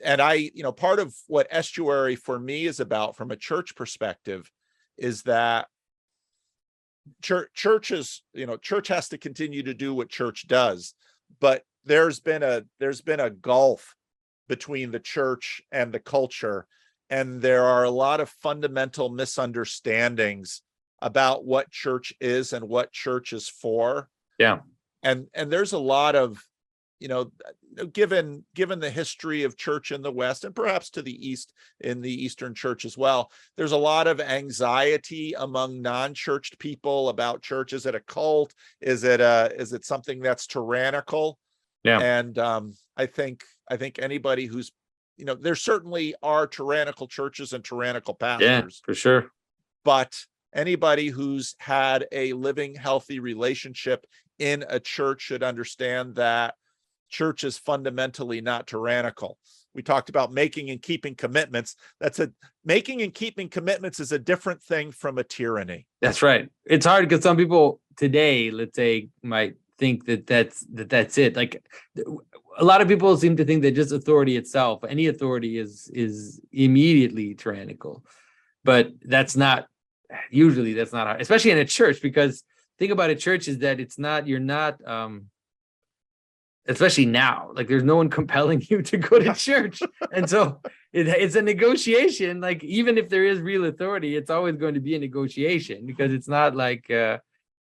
part of what estuary for me is about from a church perspective is that church has to continue to do what church does, but there's been a gulf between the church and the culture, and there are a lot of fundamental misunderstandings about what church is and what church is for. Yeah. And there's a lot of, given the history of church in the West and perhaps to the East in the Eastern church as well, there's a lot of anxiety among non-churched people about church. Is it a cult? Is it something that's tyrannical? Yeah. And I think anybody who's, there certainly are tyrannical churches and tyrannical pastors. Yeah, for sure. But anybody who's had a living, healthy relationship in a church should understand that church is fundamentally not tyrannical. We talked about making and keeping commitments. Making and keeping commitments is a different thing from a tyranny. That's right. It's hard because some people today, let's say, might think that's it. Like, a lot of people seem to think that just authority itself, any authority is immediately tyrannical, but that's not how, especially in a church, because think about a church is that you're not especially now, like there's no one compelling you to go to church. And so it's a negotiation. Like, even if there is real authority, it's always going to be a negotiation, because it's not like there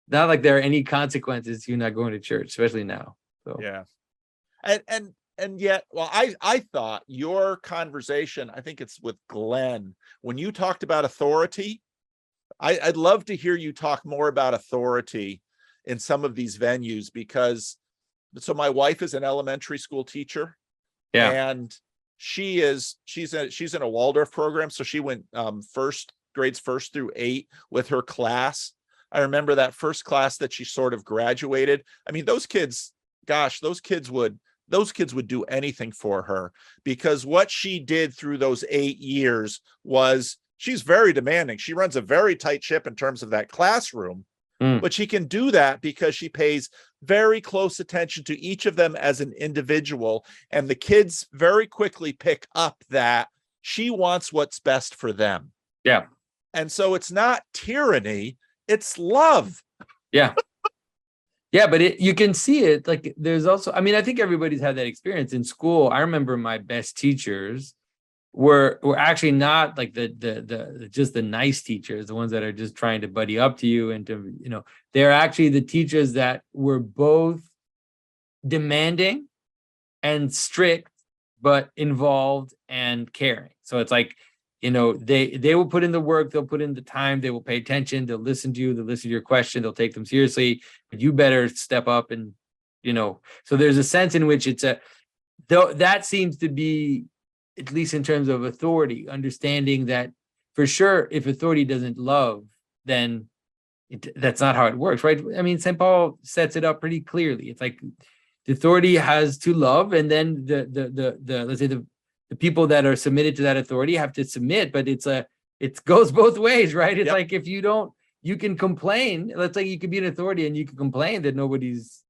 are any consequences to you not going to church, especially now. So yeah. And yet, well, I thought your conversation, I think it's with Glenn, when you talked about authority, I'd love to hear you talk more about authority in some of these venues, because so my wife is an elementary school teacher. Yeah. And she's in a Waldorf program. So she went grades 1 through 8 with her class. I remember that first class that she sort of graduated. I mean, those kids would do anything for her, because what she did through those 8 years was, she's very demanding. She runs a very tight ship in terms of that classroom, but she can do that because she pays very close attention to each of them as an individual. And the kids very quickly pick up that she wants what's best for them. Yeah. And so it's not tyranny, it's love. Yeah. Yeah, but you can see it. Like, there's also, I mean, I think everybody's had that experience in school. I remember my best teachers were actually not like the just the nice teachers, the ones that are just trying to buddy up to you and to, they're actually the teachers that were both demanding and strict, but involved and caring. So it's like, they will put in the work, they'll put in the time, they will pay attention, they'll listen to you, they'll listen to your question, they'll take them seriously, but you better step up and, so there's a sense in which that seems to be, at least in terms of authority, understanding that for sure, if authority doesn't love, then that's not how it works, right? I mean, St. Paul sets it up pretty clearly. It's like the authority has to love, and then the let's say the people that are submitted to that authority have to submit, but it goes both ways, right? It's like, if you don't, you can complain. Let's say you could be an authority and you can complain that nobody's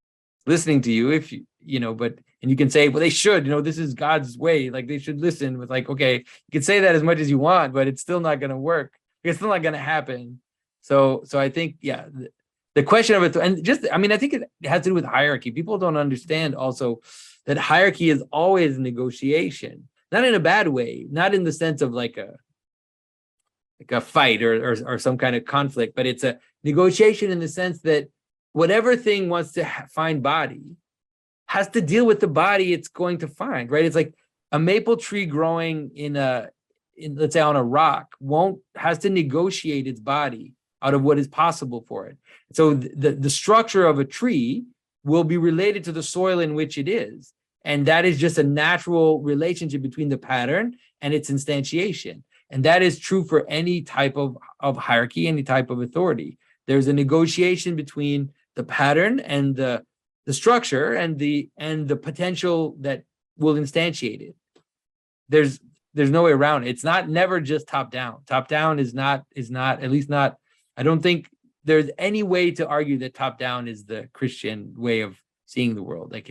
listening to you, if and you can say, well, they should, this is God's way, like they should listen. With like, okay, you can say that as much as you want, but it's still not going to work. It's still not going to happen. So I think, yeah, the question of it, and just, I mean, I think it has to do with hierarchy. People don't understand also that hierarchy is always negotiation, not in a bad way, not in the sense of like a fight or some kind of conflict, but it's a negotiation in the sense that whatever thing wants to find body has to deal with the body it's going to find, right? It's like a maple tree growing in let's say on a rock has to negotiate its body out of what is possible for it. So the structure of a tree will be related to the soil in which it is. And that is just a natural relationship between the pattern and its instantiation. And that is true for any type of hierarchy, any type of authority. There's a negotiation between the pattern and the structure and the potential that will instantiate it. There's no way around it. It's never just top down. Top down is not, at least not, I don't think there's any way to argue that top down is the Christian way of seeing the world. Like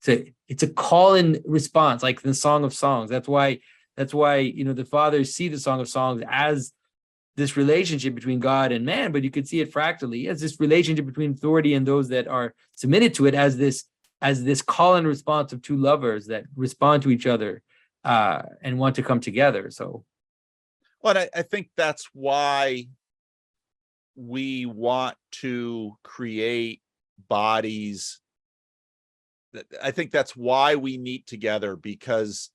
it's a call and response, like the Song of Songs. That's why the fathers see the Song of Songs as this relationship between God and man, but you could see it fractally as this relationship between authority and those that are submitted to it, as this call and response of two lovers that respond to each other and want to come together. So, well, I think that's why we want to create bodies. I think that's why we meet together, because,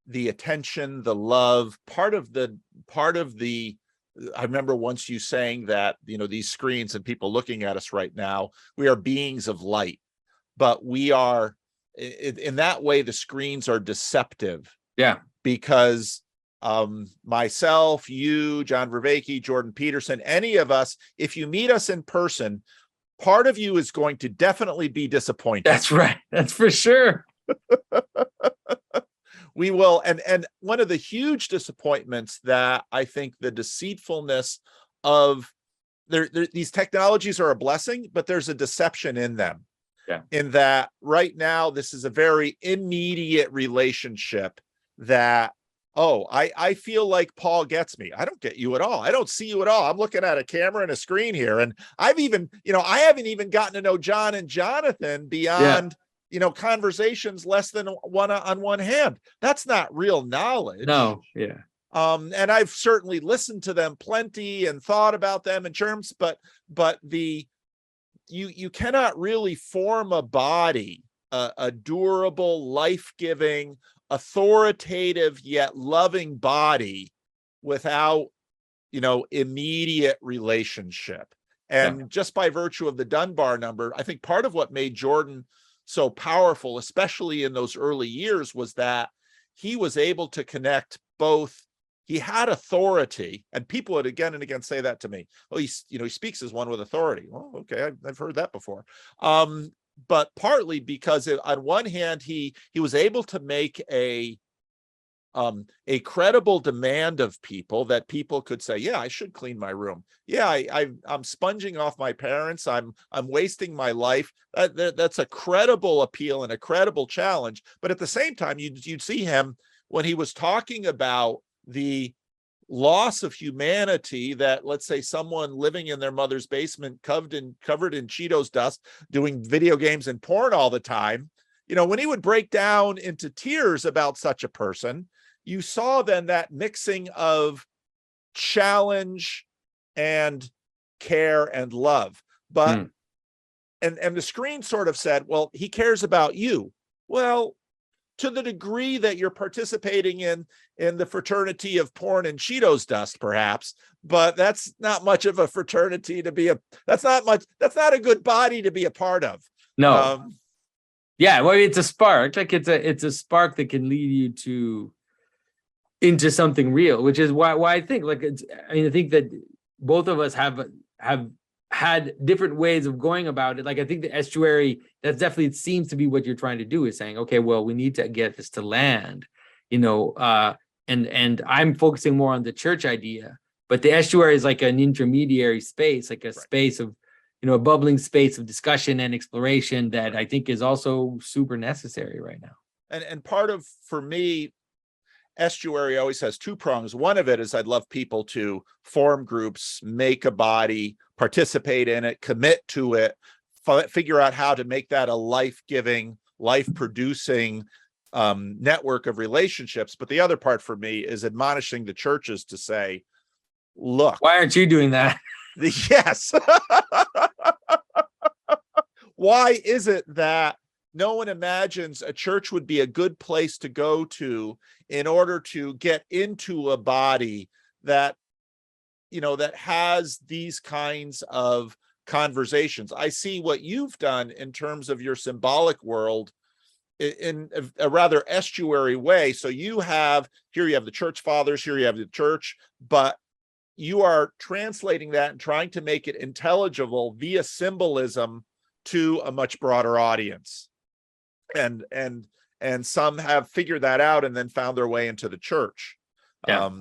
the attention, the love, part of the, I remember once you saying that, these screens and people looking at us right now, we are beings of light, but we are, in that way, the screens are deceptive. yeah, Because myself, you, John Vervaeke, Jordan Peterson, any of us, if you meet us in person, part of you is going to definitely be disappointed. that's right. That's for sure. We will. And one of the huge disappointments that I think the deceitfulness of these technologies are a blessing, but there's a deception in them. Yeah. In that right now, this is a very immediate relationship that, oh, I feel like Paul gets me. I don't get you at all. I don't see you at all. I'm looking at a camera and a screen here. And I haven't even gotten to know John and Jonathan beyond, conversations less than one on one hand. That's not real knowledge. No. Yeah. And I've certainly listened to them plenty and thought about them in terms, but you cannot really form a body, a durable, life-giving, authoritative yet loving body without immediate relationship. And just by virtue of the Dunbar number, I think part of what made Jordan so powerful, especially in those early years, was that he was able to connect both. He had authority, and people would again and again say that to me. Oh, he speaks as one with authority. Well, okay, I've heard that before. But partly because on one hand, he was able to make a credible demand of people, that people could say, yeah, I should clean my room. Yeah, I'm sponging off my parents. I'm wasting my life. That's a credible appeal and a credible challenge. But at the same time, you'd see him when he was talking about the loss of humanity, that, let's say, someone living in their mother's basement covered in Cheetos dust, doing video games and porn all the time. When he would break down into tears about such a person, you saw then that mixing of challenge and care and love. But and the screen sort of said, well, he cares about you. Well, to the degree that you're participating in the fraternity of porn and Cheetos dust, perhaps, but that's not much of a fraternity to be that's not a good body to be a part of. No. Yeah, well, it's a spark. Like it's a spark that can lead you into something real, which is why I think, I think that both of us have had different ways of going about it. Like, I think the estuary, that's definitely, it seems to be what you're trying to do, is saying, okay, well, we need to get this to land, and I'm focusing more on the church idea, but the estuary is like an intermediary space, like a space of, a bubbling space of discussion and exploration that I think is also super necessary right now. And part of, for me, estuary always has two prongs. One of it is I'd love people to form groups, make a body, participate in it, commit to it, figure out how to make that a life-giving, life-producing network of relationships. But the other part for me is admonishing the churches to say, look, why aren't you doing that? Yes. Why is it that no one imagines a church would be a good place to go to in order to get into a body that, that has these kinds of conversations? I see what you've done in terms of your symbolic world in a rather estuary way. So you have the church fathers, here you have the church, but you are translating that and trying to make it intelligible via symbolism to a much broader audience. And some have figured that out and then found their way into the church. Yeah.